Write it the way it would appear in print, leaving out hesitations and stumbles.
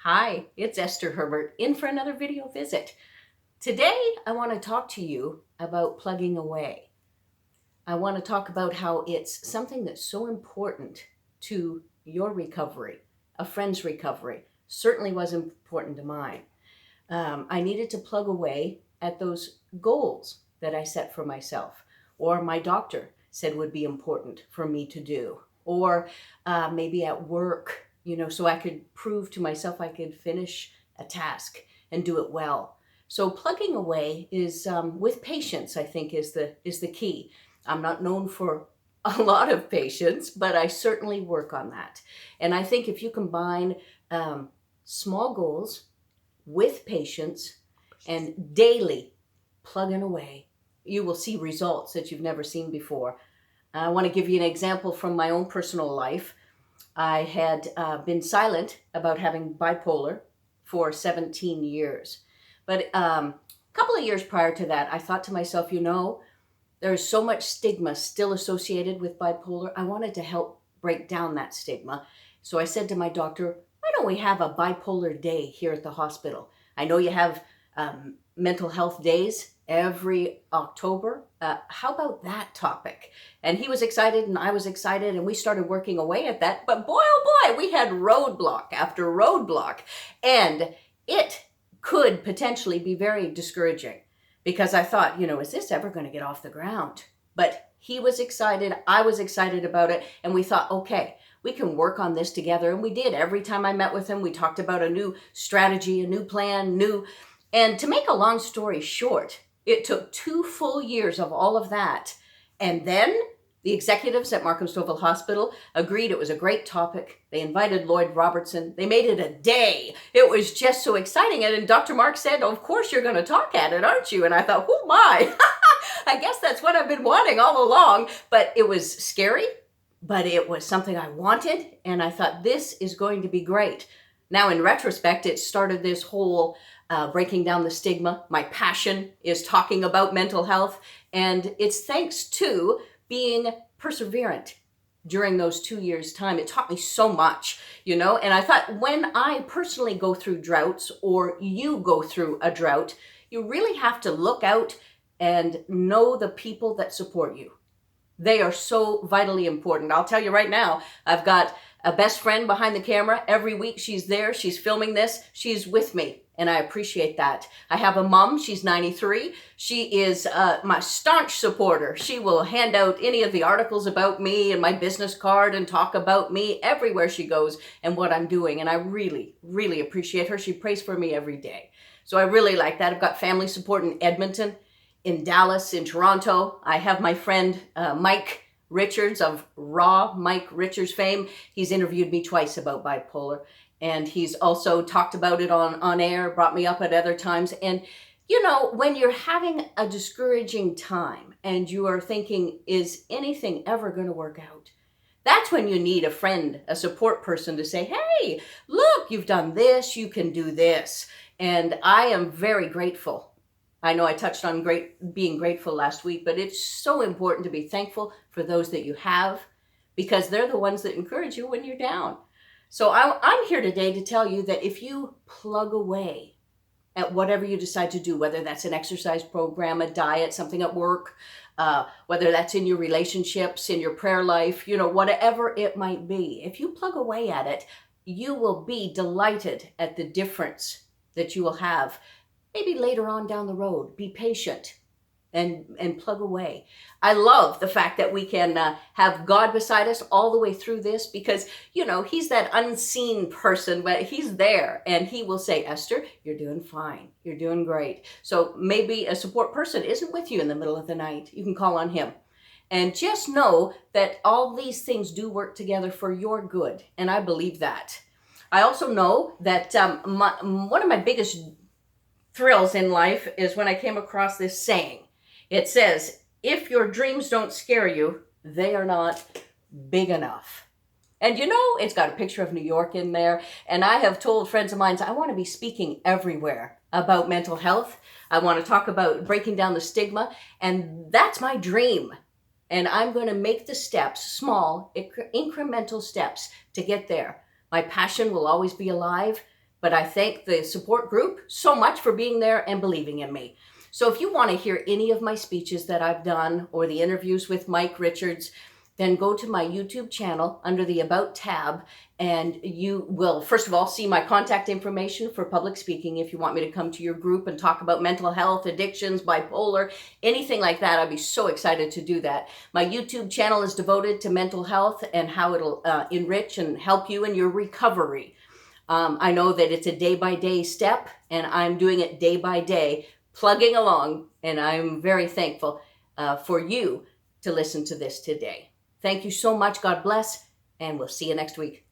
Hi, it's Esther Herbert in for another video visit. Today, I want to talk to you about plugging away. I want to talk about how it's something that's so important to your recovery, a friend's recovery. Certainly was important to mine. I needed to plug away at those goals that I set for myself, or my doctor said would be important for me to do, or maybe at work, so I could prove to myself I could finish a task and do it well. So plugging away is with patience, I think, is the key. I'm not known for a lot of patience, but I certainly work on that. And I think if you combine small goals with patience and daily plugging away, you will see results that you've never seen before. I want to give you an example from my own personal life. I had been silent about having bipolar for 17 years. But a couple of years prior to that, I thought to myself, there's so much stigma still associated with bipolar. I wanted to help break down that stigma. So I said to my doctor, why don't we have a bipolar day here at the hospital? I know you have mental health days every October. How about that topic? And he was excited and I was excited and we started working away at that. But boy, oh boy, we had roadblock after roadblock. And it could potentially be very discouraging because I thought, is this ever going to get off the ground? But he was excited. I was excited about it. And we thought, okay, we can work on this together. And we did. Every time I met with him, we talked about a new strategy, a new plan, And to make a long story short, it took 2 full years of all of that. And then the executives at Markham Stouffville Hospital agreed it was a great topic. They invited Lloyd Robertson. They made it a day. It was just so exciting. And then Dr. Mark said, of course you're going to talk at it, aren't you? And I thought, oh my, I guess that's what I've been wanting all along. But it was scary, but it was something I wanted. And I thought, this is going to be great. Now, in retrospect, it started this whole breaking down the stigma. My passion is talking about mental health. And it's thanks to being perseverant during those 2 years' time. It taught me so much, and I thought when I personally go through droughts or you go through a drought, you really have to look out and know the people that support you. They are so vitally important. I'll tell you right now, I've got a best friend behind the camera. Every week she's there. She's filming this. She's with me. And I appreciate that. I have a mom. She's 93. She is my staunch supporter. She will hand out any of the articles about me and my business card and talk about me everywhere she goes and what I'm doing. And I really, really appreciate her. She prays for me every day. So I really like that. I've got family support in Edmonton, in Dallas, in Toronto. I have my friend Mike Richards of Raw Mike Richards fame. He's interviewed me twice about bipolar. And he's also talked about it on air, brought me up at other times. And, when you're having a discouraging time and you are thinking, is anything ever going to work out? That's when you need a friend, a support person to say, hey, look, you've done this, you can do this. And I am very grateful. I know I touched on being grateful last week, but it's so important to be thankful for those that you have because they're the ones that encourage you when you're down. So I'm here today to tell you that if you plug away at whatever you decide to do, whether that's an exercise program, a diet, something at work, whether that's in your relationships, in your prayer life, whatever it might be, if you plug away at it, you will be delighted at the difference that you will have. Maybe later on down the road, be patient and plug away. I love the fact that we can have God beside us all the way through this because, he's that unseen person, but he's there and he will say, Esther, you're doing fine. You're doing great. So maybe a support person isn't with you in the middle of the night. You can call on him. And just know that all these things do work together for your good. And I believe that. I also know that one of my biggest thrills in life is when I came across this saying. It says, if your dreams don't scare you, they are not big enough. And it's got a picture of New York in there. And I have told friends of mine, I want to be speaking everywhere about mental health. I want to talk about breaking down the stigma. And that's my dream. And I'm going to make the steps, small, incremental steps to get there. My passion will always be alive. But I thank the support group so much for being there and believing in me. So if you want to hear any of my speeches that I've done or the interviews with Mike Richards, then go to my YouTube channel under the About tab, and you will, first of all, see my contact information for public speaking. If you want me to come to your group and talk about mental health, addictions, bipolar, anything like that, I'd be so excited to do that. My YouTube channel is devoted to mental health and how it'll enrich and help you in your recovery. I know that it's a day-by-day step, and I'm doing it day by day, plugging along, and I'm very thankful for you to listen to this today. Thank you so much. God bless, and we'll see you next week.